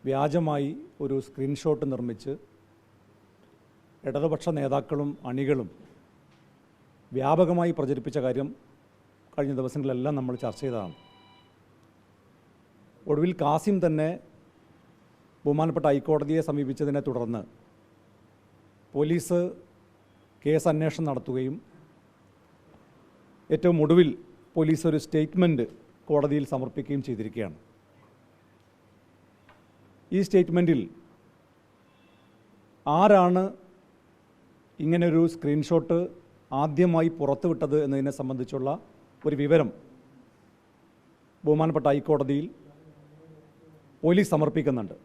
വ്യാജമായി ഒരു സ്ക്രീൻഷോട്ട് നിർമ്മിച്ച് ഇടതുപക്ഷ നേതാക്കളും അണികളും വ്യാപകമായി പ്രചരിപ്പിച്ച കാര്യം കഴിഞ്ഞ ദിവസങ്ങളിലെല്ലാം നമ്മൾ ചർച്ച ചെയ്തതാണ്. ഒടുവിൽ കാസിം തന്നെ ബഹുമാനപ്പെട്ട ഹൈക്കോടതിയെ സമീപിച്ചതിനെ തുടർന്ന് പോലീസ് കേസ് അന്വേഷണം നടത്തുകയും ഏറ്റവും ഒടുവിൽ പോലീസ് ഒരു സ്റ്റേറ്റ്മെൻറ്റ് കോടതിയിൽ സമർപ്പിക്കുകയും ചെയ്തിരിക്കുകയാണ്. ഈ സ്റ്റേറ്റ്മെൻറ്റിൽ ആരാണ് ഇങ്ങനൊരു സ്ക്രീൻഷോട്ട് ആദ്യമായി പുറത്തുവിട്ടത് എന്നതിനെ സംബന്ധിച്ചുള്ള ഒരു വിവരം ബഹുമാനപ്പെട്ട ഹൈക്കോടതിയിൽ പോലീസ് സമർപ്പിക്കുന്നുണ്ട്.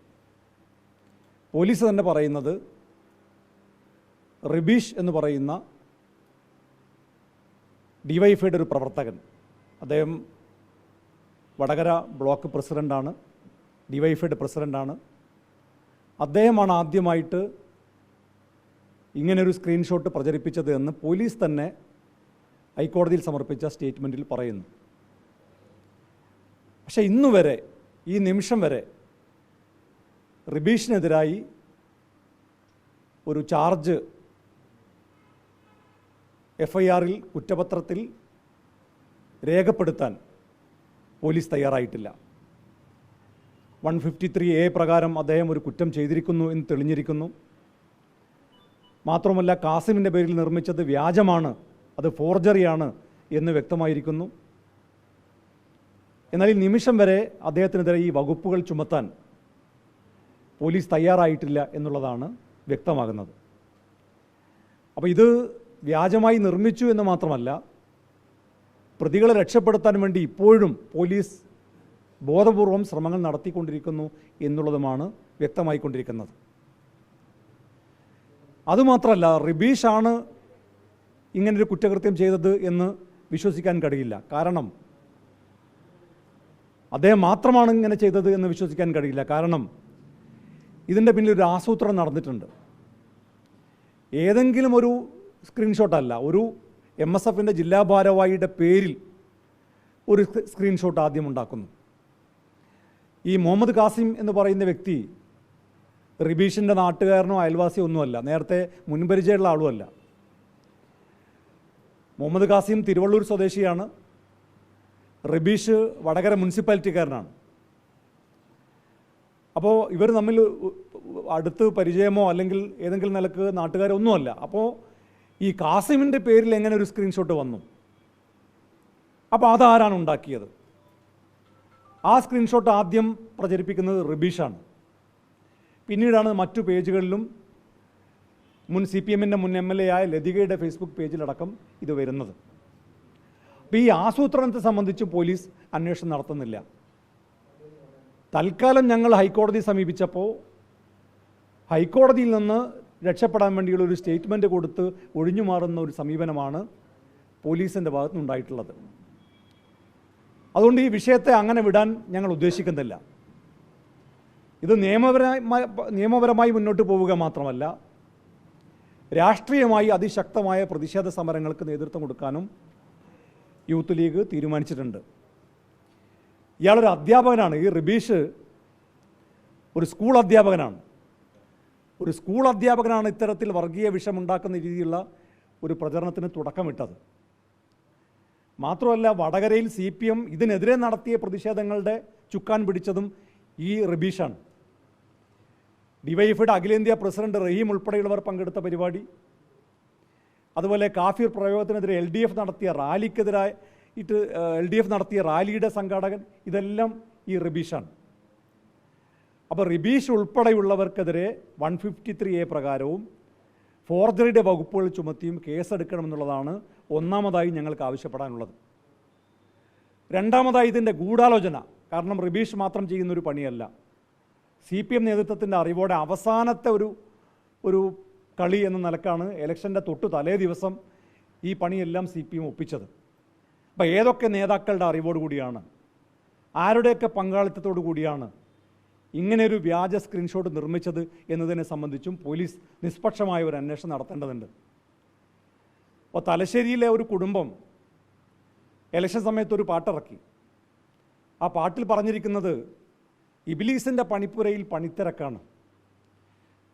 പോലീസ് തന്നെ പറയുന്നത് റിബീഷ് എന്ന് പറയുന്ന ഡിവൈഎഫ്ഐയുടെ ഒരു പ്രവർത്തകൻ, അദ്ദേഹം വടകര ബ്ലോക്ക് പ്രസിഡൻ്റാണ്, ഡിവൈഎഫ്ഐയുടെ പ്രസിഡൻ്റാണ്. അദ്ദേഹമാണ് ആദ്യമായിട്ട് ഇങ്ങനൊരു സ്ക്രീൻഷോട്ട് പ്രചരിപ്പിച്ചത് എന്ന് പോലീസ് തന്നെ ഹൈക്കോടതിയിൽ സമർപ്പിച്ച സ്റ്റേറ്റ്മെൻറ്റിൽ പറയുന്നു. പക്ഷേ ഇന്നുവരെ, ഈ നിമിഷം വരെ റിബീഷിനെതിരായി ഒരു ചാർജ് എഫ്ഐആറിൽ കുറ്റപത്രത്തിൽ രേഖപ്പെടുത്താൻ പോലീസ് തയ്യാറായിട്ടില്ല. 153A പ്രകാരം അദ്ദേഹം ഒരു കുറ്റം ചെയ്തിരിക്കുന്നു എന്ന് തെളിഞ്ഞിരിക്കുന്നു. മാത്രമല്ല കാസിമിൻ്റെ പേരിൽ നിർമ്മിച്ചത് വ്യാജമാണ്, അത് ഫോർജറിയാണ് എന്ന് വ്യക്തമായിരിക്കുന്നു. എന്നാൽ ഈ നിമിഷം വരെ അദ്ദേഹത്തിനെതിരെ ഈ വകുപ്പുകൾ ചുമത്താൻ പോലീസ് തയ്യാറായിട്ടില്ല എന്നുള്ളതാണ് വ്യക്തമാകുന്നത്. അപ്പോൾ ഇത് വ്യാജമായി നിർമ്മിച്ചു എന്ന് മാത്രമല്ല, പ്രതികളെ രക്ഷപ്പെടുത്താൻ വേണ്ടി ഇപ്പോഴും പോലീസ് ബോധപൂർവം ശ്രമങ്ങൾ നടത്തിക്കൊണ്ടിരിക്കുന്നു എന്നുള്ളതുമാണ് വ്യക്തമായിക്കൊണ്ടിരിക്കുന്നത്. അതുമാത്രമല്ല, റിബീഷാണ് ഇങ്ങനൊരു കുറ്റകൃത്യം ചെയ്തത് എന്ന് വിശ്വസിക്കാൻ കഴിയില്ല. കാരണം അദ്ദേഹം മാത്രമാണ് ഇങ്ങനെ ചെയ്തത് എന്ന് വിശ്വസിക്കാൻ കഴിയില്ല. കാരണം ഇതിൻ്റെ പിന്നിൽ ഒരു ആസൂത്രണം നടന്നിട്ടുണ്ട്. ഏതെങ്കിലും ഒരു സ്ക്രീൻഷോട്ടല്ല, ഒരു MSFൻ്റെ ജില്ലാ ഭാരവാഹിയുടെ പേരിൽ ഒരു സ്ക്രീൻഷോട്ട് ആദ്യം ഉണ്ടാക്കുന്നു. ഈ മുഹമ്മദ് കാസിം എന്ന് പറയുന്ന വ്യക്തി റിബീഷിൻ്റെ നാട്ടുകാരനോ അയൽവാസിയോ ഒന്നുമല്ല, നേരത്തെ മുൻപരിചയമുള്ള ആളുമല്ല. മുഹമ്മദ് കാസിം തിരുവള്ളൂർ സ്വദേശിയാണ്, റിബീഷ് വടകര മുനിസിപ്പാലിറ്റിക്കാരനാണ്. അപ്പോൾ ഇവർ തമ്മിൽ അടുത്ത് പരിചയമോ അല്ലെങ്കിൽ ഏതെങ്കിലും നിലക്ക് നാട്ടുകാരോ ഒന്നുമല്ല. അപ്പോൾ ഈ കാസിമിൻ്റെ പേരിൽ എങ്ങനെ ഒരു സ്ക്രീൻഷോട്ട് വന്നു? അപ്പോൾ അതാരാണ് ഉണ്ടാക്കിയത്? ആ സ്ക്രീൻഷോട്ട് ആദ്യം പ്രചരിപ്പിക്കുന്നത് റിബീഷാണ്. പിന്നീടാണ് മറ്റു പേജുകളിലും മുൻ CPMൻ്റെ മുൻ MLA ആയ ലതികയുടെ ഫേസ്ബുക്ക് പേജിലടക്കം ഇത് വരുന്നത്. അപ്പോൾ ഈ ആസൂത്രണത്തെ സംബന്ധിച്ച് പോലീസ് അന്വേഷണം നടത്തുന്നില്ല. തൽക്കാലം ഞങ്ങൾ ഹൈക്കോടതിയെ സമീപിച്ചപ്പോൾ ഹൈക്കോടതിയിൽ നിന്ന് രക്ഷപ്പെടാൻ വേണ്ടിയുള്ള ഒരു സ്റ്റേറ്റ്മെൻറ്റ് കൊടുത്ത് ഒഴിഞ്ഞു മാറുന്ന ഒരു സമീപനമാണ് പോലീസിൻ്റെ ഭാഗത്തുനിന്നുണ്ടായിട്ടുള്ളത്. അതുകൊണ്ട് ഈ വിഷയത്തെ അങ്ങനെ വിടാൻ ഞങ്ങൾ ഉദ്ദേശിക്കുന്നില്ല. ഇത് നിയമപരമായി മുന്നോട്ട് പോവുക മാത്രമല്ല, രാഷ്ട്രീയമായി അതിശക്തമായ പ്രതിഷേധ സമരങ്ങൾക്ക് നേതൃത്വം കൊടുക്കാനും യൂത്ത് ലീഗ് തീരുമാനിച്ചിട്ടുണ്ട്. ഇയാളൊരു അധ്യാപകനാണ്. ഈ റിബീഷ് ഒരു സ്കൂൾ അധ്യാപകനാണ്. ഒരു സ്കൂൾ അധ്യാപകനാണ് ഇത്തരത്തിൽ വർഗീയ വിഷമുണ്ടാക്കുന്ന രീതിയിലുള്ള ഒരു പ്രചരണത്തിന് തുടക്കമിട്ടത്. മാത്രമല്ല, വടകരയിൽ CPM ഇതിനെതിരെ നടത്തിയ പ്രതിഷേധങ്ങളുടെ ചുക്കാൻ പിടിച്ചതും ഈ റിബീഷാണ്. ഡിവൈഎഫ്ഐയുടെ അഖിലേന്ത്യാ പ്രസിഡന്റ് റഹീം ഉൾപ്പെടെയുള്ളവർ പങ്കെടുത്ത പരിപാടി, അതുപോലെ കാഫിർ പ്രയോഗത്തിനെതിരെ LDF നടത്തിയ റാലിക്കെതിരായിട്ട് LDF നടത്തിയ റാലിയുടെ സംഘാടകൻ, ഇതെല്ലാം ഈ റിബീഷാണ്. അപ്പോൾ റിബീഷ് ഉൾപ്പെടെയുള്ളവർക്കെതിരെ 153A പ്രകാരവും ഫോർജറിയുടെ വകുപ്പുകൾ ചുമത്തിയും കേസെടുക്കണമെന്നുള്ളതാണ് ഒന്നാമതായി ഞങ്ങൾക്ക് ആവശ്യപ്പെടാനുള്ളത്. രണ്ടാമതായി ഇതിൻ്റെ ഗൂഢാലോചന. കാരണം റിബീഷ് മാത്രം ചെയ്യുന്നൊരു പണിയല്ല. CPM നേതൃത്വത്തിൻ്റെ അറിവോടെ അവസാനത്തെ ഒരു കളി എന്ന നിലക്കാണ് ഇലക്ഷൻ്റെ തൊട്ട് തലേ ദിവസം ഈ പണിയെല്ലാം CPM ഒപ്പിച്ചത്. അപ്പോൾ ഏതൊക്കെ നേതാക്കളുടെ അറിവോട് കൂടിയാണ്, ആരുടെയൊക്കെ പങ്കാളിത്തത്തോടു കൂടിയാണ് ഇങ്ങനെയൊരു വ്യാജ സ്ക്രീൻഷോട്ട് നിർമ്മിച്ചത് എന്നതിനെ സംബന്ധിച്ചും പോലീസ് നിഷ്പക്ഷമായ ഒരു അന്വേഷണം നടത്തേണ്ടതുണ്ട്. അപ്പോൾ തലശ്ശേരിയിലെ ഒരു കുടുംബം ഇലക്ഷൻ സമയത്ത് ഒരു പാട്ടിറക്കി. ആ പാട്ടിൽ പറഞ്ഞിരിക്കുന്നത് ഇബിലീസിൻ്റെ പണിപ്പുരയിൽ പണിത്തിരക്കാണ്.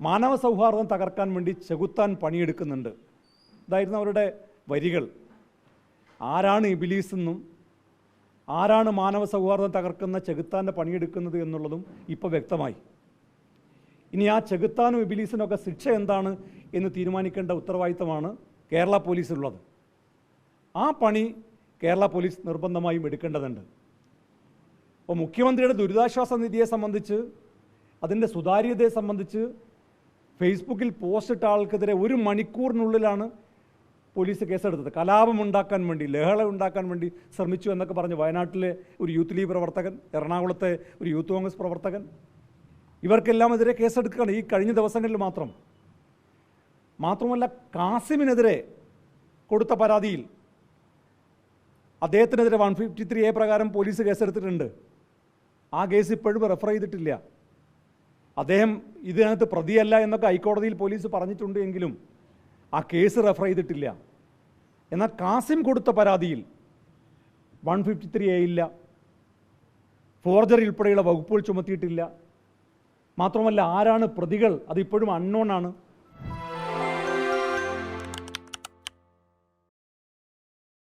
മാനവ സൗഹാർദ്ദം തകർക്കാൻ വേണ്ടി ചെകുത്താൻ പണിയെടുക്കുന്നുണ്ട്. ഇതായിരുന്നു അവരുടെ വരികൾ. ആരാണ് ഇബിലീസ് എന്നും ആരാണ് മാനവ സൗഹാർദ്ദം തകർക്കുന്ന ചെകുത്താൻ്റെ പണിയെടുക്കുന്നത് എന്നുള്ളതും ഇപ്പോൾ വ്യക്തമായി. ഇനി ആ ചെകുത്താനും ഇബിലീസിനൊക്കെ ശിക്ഷ എന്താണ് എന്ന് തീരുമാനിക്കേണ്ട ഉത്തരവാദിത്തമാണ് കേരള പോലീസിനുള്ളത്. ആ പണി കേരള പോലീസ് നിർബന്ധമായും എടുക്കേണ്ടതുണ്ട്. അപ്പോൾ മുഖ്യമന്ത്രിയുടെ ദുരിതാശ്വാസ നിധിയെ സംബന്ധിച്ച്, അതിൻ്റെ സുതാര്യതയെ സംബന്ധിച്ച് ഫേസ്ബുക്കിൽ പോസ്റ്റ് ഇട്ട ആൾക്കെതിരെ 1 മണിക്കൂറിനുള്ളിലാണ് പോലീസ് കേസെടുത്തത്. കലാപമുണ്ടാക്കാൻ വേണ്ടി, ലഹള ഉണ്ടാക്കാൻ വേണ്ടി ശ്രമിച്ചു എന്നൊക്കെ പറഞ്ഞ് വയനാട്ടിലെ ഒരു യൂത്ത് ലീഗ് പ്രവർത്തകൻ, എറണാകുളത്തെ ഒരു യൂത്ത് കോൺഗ്രസ് പ്രവർത്തകൻ, ഇവർക്കെല്ലാം എതിരെ കേസെടുക്കുകയാണ് ഈ കഴിഞ്ഞ ദിവസങ്ങളിൽ മാത്രം. മാത്രമല്ല, കാസിമിനെതിരെ കൊടുത്ത പരാതിയിൽ അദ്ദേഹത്തിനെതിരെ 153A പ്രകാരം പോലീസ് കേസെടുത്തിട്ടുണ്ട്. ആ കേസ് ഇപ്പോഴും റെഫർ ചെയ്തിട്ടില്ല. അദ്ദേഹം ഇതിനകത്ത് പ്രതിയല്ല എന്നൊക്കെ ഹൈക്കോടതിയിൽ പോലീസ് പറഞ്ഞിട്ടുണ്ട് എങ്കിലും ആ കേസ് റെഫർ ചെയ്തിട്ടില്ല. എന്നാൽ കാസിം കൊടുത്ത പരാതിയിൽ 153A ഇല്ല, ഫോർജറി ഉൾപ്പെടെയുള്ള വകുപ്പുകൾ ചുമത്തിയിട്ടില്ല. മാത്രമല്ല, ആരാണ് പ്രതികൾ അതിപ്പോഴും അൺനോൺ ആണ്.